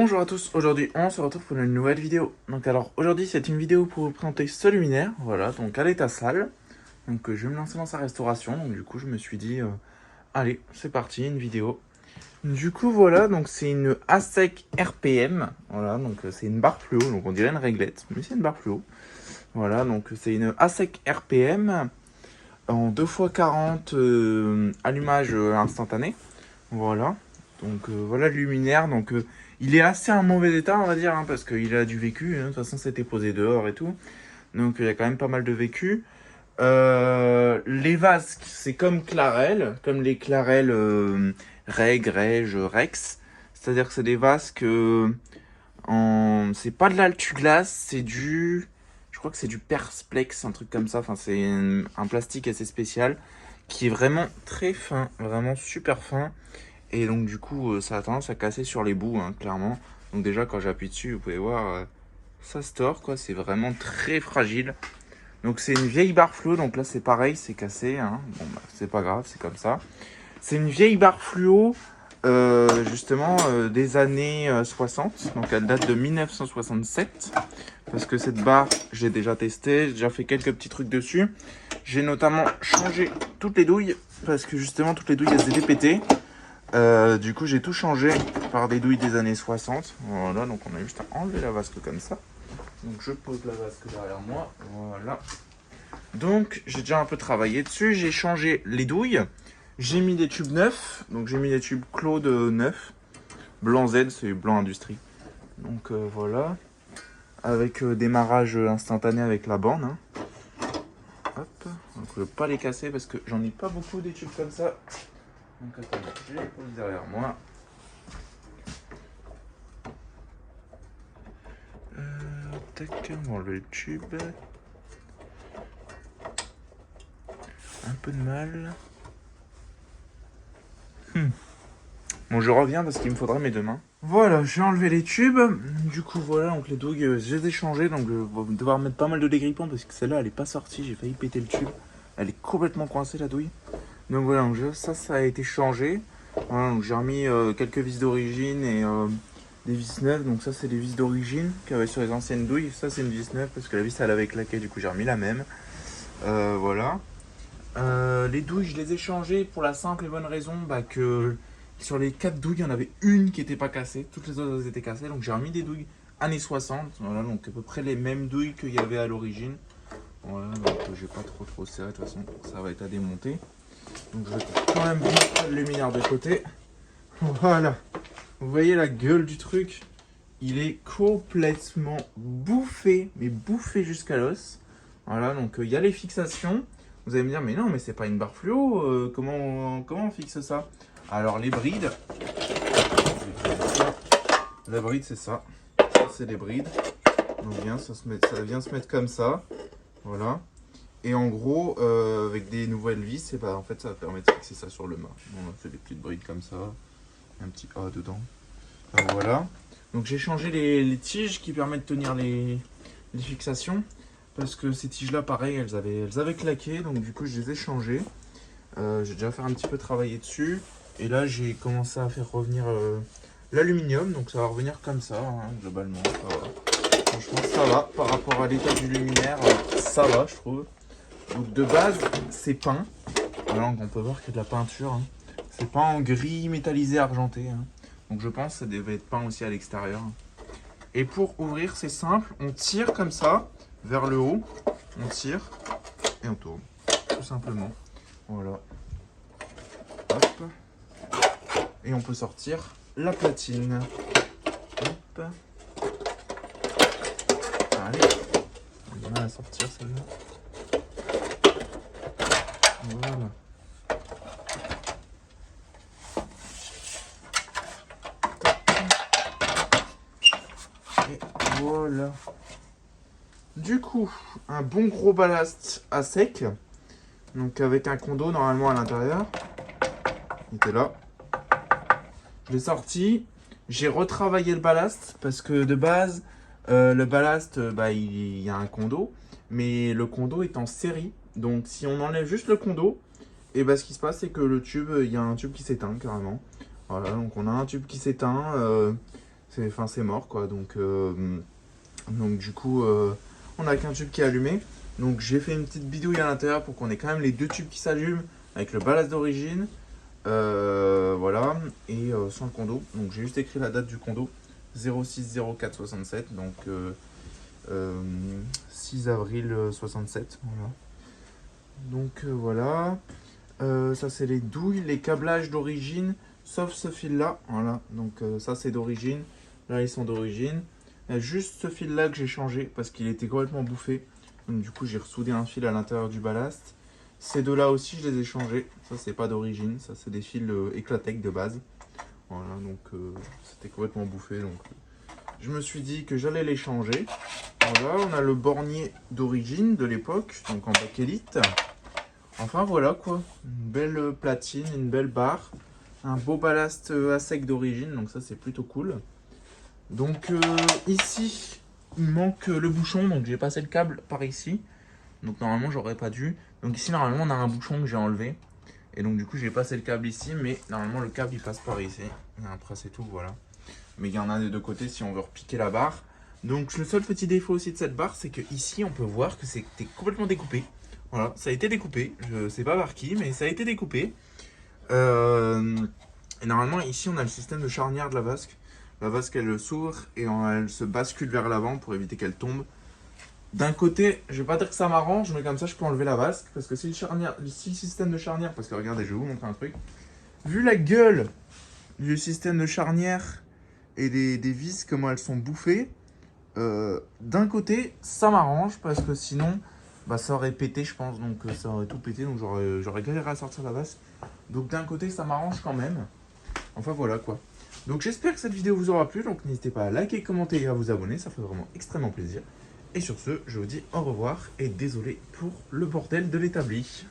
Bonjour à tous, aujourd'hui on se retrouve pour une nouvelle vidéo. Donc alors aujourd'hui c'est une vidéo pour vous présenter ce luminaire, voilà, donc à l'état sale. Donc je vais me lancer dans sa restauration, donc du coup je me suis dit, allez c'est parti, une vidéo. Du coup voilà, donc c'est une ASEC RPM, voilà, donc c'est une barre fluo, donc on dirait une réglette, mais c'est une barre fluo. Voilà, donc c'est une ASEC RPM en 2x40 allumage instantané, voilà. Donc voilà le luminaire, donc il est assez en mauvais état on va dire, hein, parce qu'il a du vécu, hein. De toute façon c'était posé dehors et tout. Donc il y a quand même pas mal de vécu. Les vasques, c'est comme Clarel, comme les Clarel Reg, Reg, Rex. C'est-à-dire que c'est des vasques c'est pas de l'altuglace, c'est du... Je crois que c'est du Persplex, un truc comme ça. Enfin c'est un plastique assez spécial qui est vraiment très fin, vraiment super fin. Et donc du coup, ça a tendance à casser sur les bouts, hein, clairement. Donc déjà, quand j'appuie dessus, vous pouvez voir, ça se tord, quoi. C'est vraiment très fragile. Donc c'est une vieille barre fluo, donc là c'est pareil, c'est cassé, hein. Bon bah c'est pas grave, c'est comme ça. C'est une vieille barre fluo, justement, des années 60. Donc elle date de 1967. Parce que cette barre, j'ai déjà testé, j'ai déjà fait quelques petits trucs dessus. J'ai notamment changé toutes les douilles, parce que justement toutes les douilles elles étaient pétées. Du coup, j'ai tout changé par des douilles des années 60. Voilà, donc on a juste à enlever la vasque comme ça. Donc je pose la vasque derrière moi. Voilà. Donc j'ai déjà un peu travaillé dessus. J'ai changé les douilles. J'ai mis des tubes neufs. Donc j'ai mis des tubes Claude neufs. Blanc Z, c'est blanc industrie. Donc voilà. Avec démarrage instantané avec la borne. Hein. Hop. Donc je ne veux pas les casser parce que j'en ai pas beaucoup des tubes comme ça. Donc attendez, je les pose derrière moi. Tac, on va enlever le tube. Un peu de mal. Bon, je reviens parce qu'il me faudrait mes deux mains. Voilà, j'ai enlevé les tubes. Du coup, voilà, donc les douilles, je les ai changées. Donc, je vais devoir mettre pas mal de dégrippants parce que celle-là, elle est pas sortie. J'ai failli péter le tube. Elle est complètement coincée, la douille. Donc, voilà, donc, ça a été changé. Voilà, donc j'ai remis quelques vis d'origine et des vis neuves. Donc, ça, c'est des vis d'origine qu'il y avait sur les anciennes douilles. Ça, c'est une vis neuve parce que la vis, elle avait claqué. Du coup, j'ai remis la même. Voilà. Les douilles, je les ai changées pour la simple et bonne raison que sur les 4 douilles, il y en avait une qui n'était pas cassée. Toutes les autres, elles étaient cassées. Donc j'ai remis des douilles années 60. Voilà, donc à peu près les mêmes douilles qu'il y avait à l'origine. Voilà, donc je vais pas trop serrer. De toute façon, ça va être à démonter. Donc je vais quand même mettre le luminaire de côté. Voilà. Vous voyez la gueule du truc? Il est complètement bouffé, mais bouffé jusqu'à l'os. Voilà, donc il y a les fixations. Vous allez me dire, mais non, mais c'est pas une barre fluo, comment on fixe ça? Alors, les brides, la bride, c'est ça. Ça, c'est les brides. Donc, ça vient se mettre comme ça. Voilà. Et en gros, avec des nouvelles vis, et bah, en fait, ça va permettre de fixer ça sur le mât. On a fait des petites brides comme ça. Un petit A dedans. Alors, voilà. Donc, j'ai changé les tiges qui permettent de tenir les fixations. Parce que ces tiges-là, pareil, elles avaient claqué. Donc, du coup, je les ai changées. J'ai déjà fait un petit peu travailler dessus. Et là, j'ai commencé à faire revenir l'aluminium. Donc, ça va revenir comme ça, hein, globalement. Ça va. Franchement, ça va. Par rapport à l'état du luminaire, ça va, je trouve. Donc, de base, c'est peint. Voilà, donc on peut voir qu'il y a de la peinture. Hein. C'est peint en gris métallisé argenté. Hein. Donc, je pense que ça devait être peint aussi à l'extérieur. Et pour ouvrir, c'est simple. On tire comme ça, vers le haut. On tire et on tourne. Tout simplement. Voilà. Hop. Et on peut sortir la platine. Hop. Allez. On a mal à sortir celle-là. Voilà. Et voilà. Du coup, un bon gros ballast à sec. Donc avec un condo normalement à l'intérieur. Il était là. Je l'ai sorti. J'ai retravaillé le ballast parce que de base, le ballast, il y a un condo. Mais le condo est en série. Donc si on enlève juste le condo, et ce qui se passe c'est que le tube, il y a un tube qui s'éteint carrément. Voilà, donc on a un tube qui s'éteint. c'est mort quoi. Donc du coup, on n'a qu'un tube qui est allumé. Donc j'ai fait une petite bidouille à l'intérieur pour qu'on ait quand même les deux tubes qui s'allument avec le ballast d'origine. Voilà, et sans le condo. Donc j'ai juste écrit la date du condo, 060467, donc 6 avril 67. Voilà. Donc voilà. Ça c'est les douilles, les câblages d'origine, sauf ce fil là. Voilà, donc ça c'est d'origine. Là ils sont d'origine. Il y a juste ce fil là que j'ai changé parce qu'il était complètement bouffé. Donc du coup j'ai ressoudé un fil à l'intérieur du ballast. Ces deux là aussi je les ai changés. Ça c'est pas d'origine, ça c'est des fils Eclatec de base. Voilà, donc c'était complètement bouffé. Donc je me suis dit que j'allais les changer. Voilà, on a le bornier d'origine de l'époque, donc en bakélite. Enfin voilà quoi, une belle platine, une belle barre, un beau ballast à sec d'origine, donc ça c'est plutôt cool. Donc ici, il manque le bouchon, donc j'ai passé le câble par ici. Donc normalement j'aurais pas dû. Donc ici normalement on a un bouchon que j'ai enlevé. Et donc du coup j'ai passé le câble ici, mais normalement le câble il passe par ici. Et après c'est tout, voilà. Mais il y en a des deux côtés si on veut repiquer la barre. Donc le seul petit défaut aussi de cette barre, c'est que ici on peut voir que c'était complètement découpé. Voilà, ça a été découpé. Je sais pas par qui, mais ça a été découpé. Et normalement ici on a le système de charnière de la vasque. La vasque elle s'ouvre et elle se bascule vers l'avant pour éviter qu'elle tombe. D'un côté, je vais pas dire que ça m'arrange, mais comme ça je peux enlever la vasque. Parce que si le système de charnière, parce que regardez, je vais vous montrer un truc. Vu la gueule du système de charnière et des vis, comment elles sont bouffées, d'un côté ça m'arrange parce que sinon bah, ça aurait pété je pense, donc ça aurait tout pété, donc j'aurais galéré à sortir la vasque. Donc d'un côté ça m'arrange quand même. Enfin voilà quoi. Donc j'espère que cette vidéo vous aura plu, donc n'hésitez pas à liker, commenter et à vous abonner, ça fait vraiment extrêmement plaisir. Et sur ce, je vous dis au revoir et désolé pour le bordel de l'établi.